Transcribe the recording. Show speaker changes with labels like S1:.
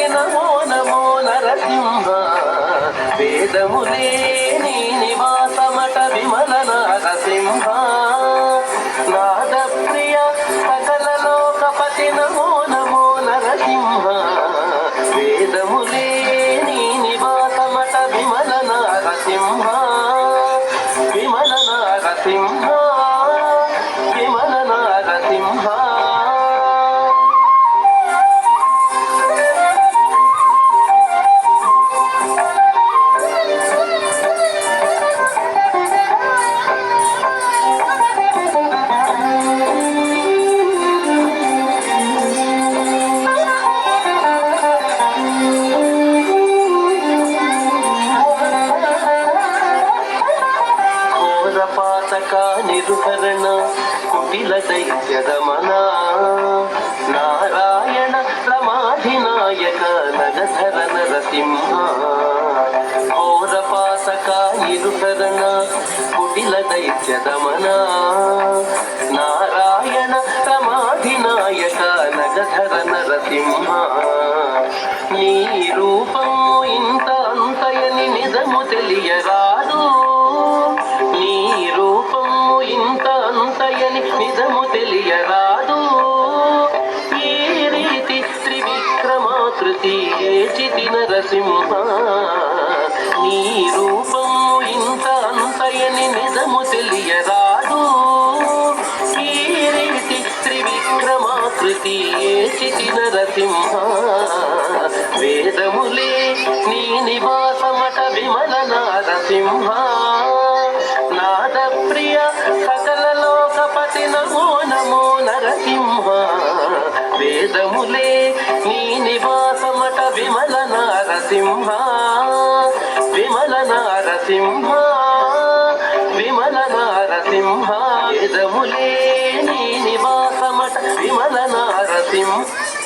S1: కపటి నమో నమో నరసింహ వేదములే నీ నివాసమట విమల నరసింహ నాద ప్రియ సకల లోకపతి నమో నమో నరసింహ వేదములే నీ నివాసమట విమల నరసింహ విమల నరసింహ విమల నరసింహ పాతక నిరుహరణ కుటిల దైత్యదమన నారాయణ రమాధినాయక నగధర నరసింహ ఘోర పాతక నిరుహరణ కుటిల దైత్యదమన నారాయణ రమాధినాయక నగధర నరసింహ నీ రూపము ఇంత అంతయని నిజము తెలియరాదు నీ రూపము ఇంత అంతయని నిజము తెలియరాదు ఈ రీతి త్రివిక్రమాకృతి ఏచితి నరసింహ నీ రూపము ఇంత అంతయని నిజము తెలియరాదు ఈ రీతి త్రివిక్రమాకృతి ఏచితి నరసింహ వేదములే నీ నివాసమట విమల నరసింహ నాద ప్రియ సకల లోకపతి నమో నమో నరసింహ వేదములే నీ నివాసమట విమల నరసింహ విమల నరసింహ విమల నరసింహ వేదములే నీ నివాసమట విమల నరసింహ